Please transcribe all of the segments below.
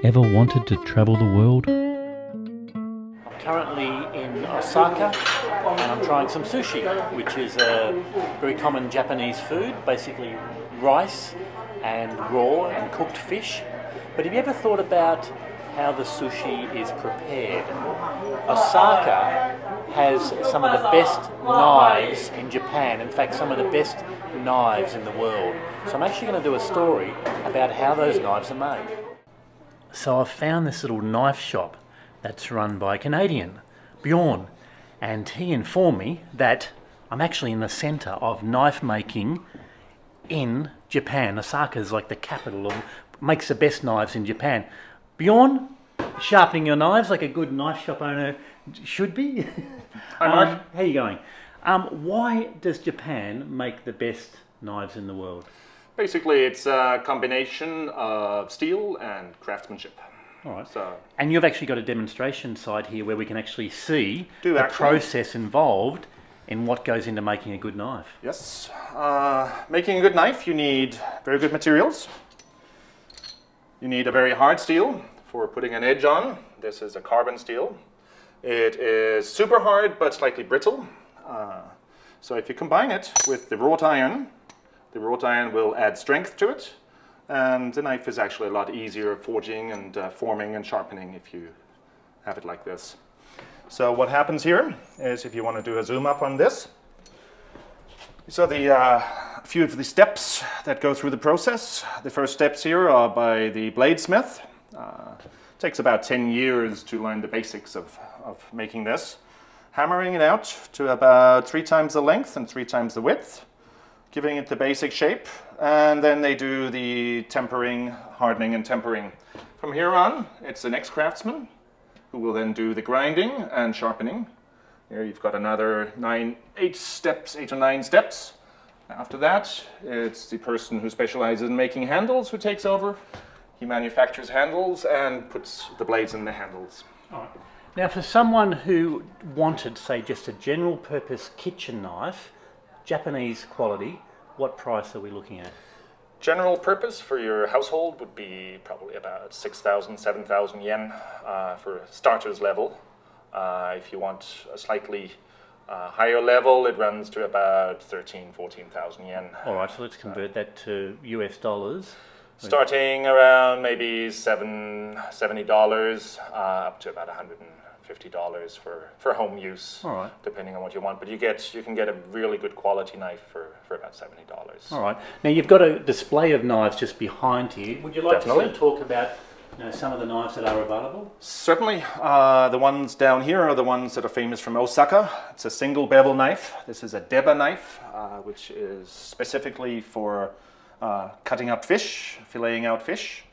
Ever wanted to travel the world? I'm currently in Osaka and I'm trying some sushi, which is a very common Japanese food, basically rice and raw and cooked fish. But have you ever thought about how the sushi is prepared? Osaka has some of the best knives in Japan, in fact some of the best knives in the world. So I'm actually going to do a story about how those knives are made. So I've found this little knife shop that's run by a Canadian, Bjorn, and he informed me that I'm actually in the centre of knife making in Japan. Osaka is like the capital and makes the best knives in Japan. Bjorn, sharpening your knives like a good knife shop owner should be. Hi Mark. How are you going? Why does Japan make the best knives in the world? Basically, it's a combination of steel and craftsmanship. All right. So, and you've actually got a demonstration side here where we can actually see the process involved in what goes into making a good knife. yes. Making a good knife, you need very good materials. You need a very hard steel for putting an edge on. This is a carbon steel. It is super hard but slightly brittle. So if you combine it with the wrought iron will add strength to it, and the knife is actually a lot easier forging and forming and sharpening if you have it like this. So what happens here is, if you want to do a zoom up on this, so a few of the steps that go through the process. The first steps here are by the bladesmith. It takes about 10 years to learn the basics of making this. Hammering it out to about 3 times the length and 3 times the width, giving it the basic shape, and then they do the tempering, hardening and tempering. From here on, it's the next craftsman who will then do the grinding and sharpening. Here you've got another 8 or 9 steps. After that, it's the person who specializes in making handles who takes over. He manufactures handles and puts the blades in the handles. All right. Now, for someone who wanted, say, just a general purpose kitchen knife, Japanese quality, what price are we looking at? General purpose for your household would be probably about 6,000, 7,000 yen for starters level. If you want a slightly higher level, it runs to about 13,000, 14,000 yen. All right, so let's convert that to US dollars. Starting around maybe $70 up to about $150 for home use, all right, depending on what you want. But you can get a really good quality knife for about $70. All right. Now you've got a display of knives just behind here. Would you like to sort of talk about some of the knives that are available? Certainly. The ones down here are the ones that are famous from Osaka. It's a single bevel knife. This is a deba knife, which is specifically for cutting up fish, filleting out fish.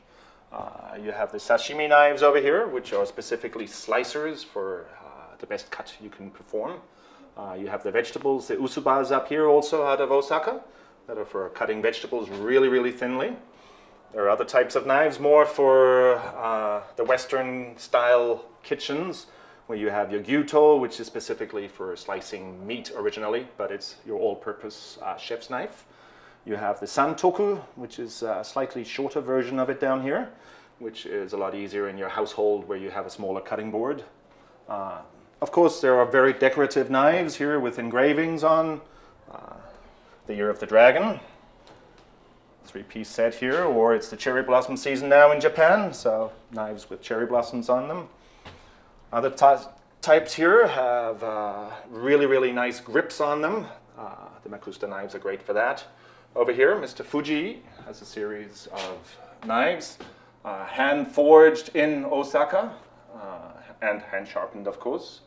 You have the sashimi knives over here, which are specifically slicers for the best cut you can perform. You have the vegetables, the usubas up here also out of Osaka, that are for cutting vegetables really, really thinly. There are other types of knives, more for the Western style kitchens, where you have your gyuto, which is specifically for slicing meat originally, but it's your all-purpose chef's knife. You have the Santoku, which is a slightly shorter version of it down here, which is a lot easier in your household where you have a smaller cutting board. Of course, there are very decorative knives here with engravings on. The Year of the Dragon, 3-piece set here, or it's the cherry blossom season now in Japan, so knives with cherry blossoms on them. Other types here have really, really nice grips on them. The Makusta knives are great for that. Over here, Mr. Fuji has a series of knives, hand forged in Osaka and hand sharpened, of course.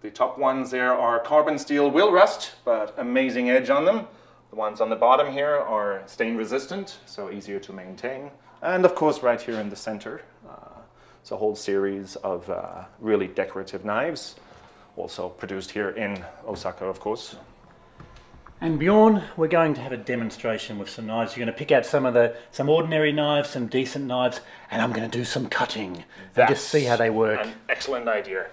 The top ones there are carbon steel, will rust, but amazing edge on them. The ones on the bottom here are stain resistant, so easier to maintain. And of course, right here in the center, it's a whole series of really decorative knives, also produced here in Osaka, of course. And Bjorn, we're going to have a demonstration with some knives. You're going to pick out some ordinary knives, some decent knives, and I'm going to do some cutting and just see how they work. An excellent idea.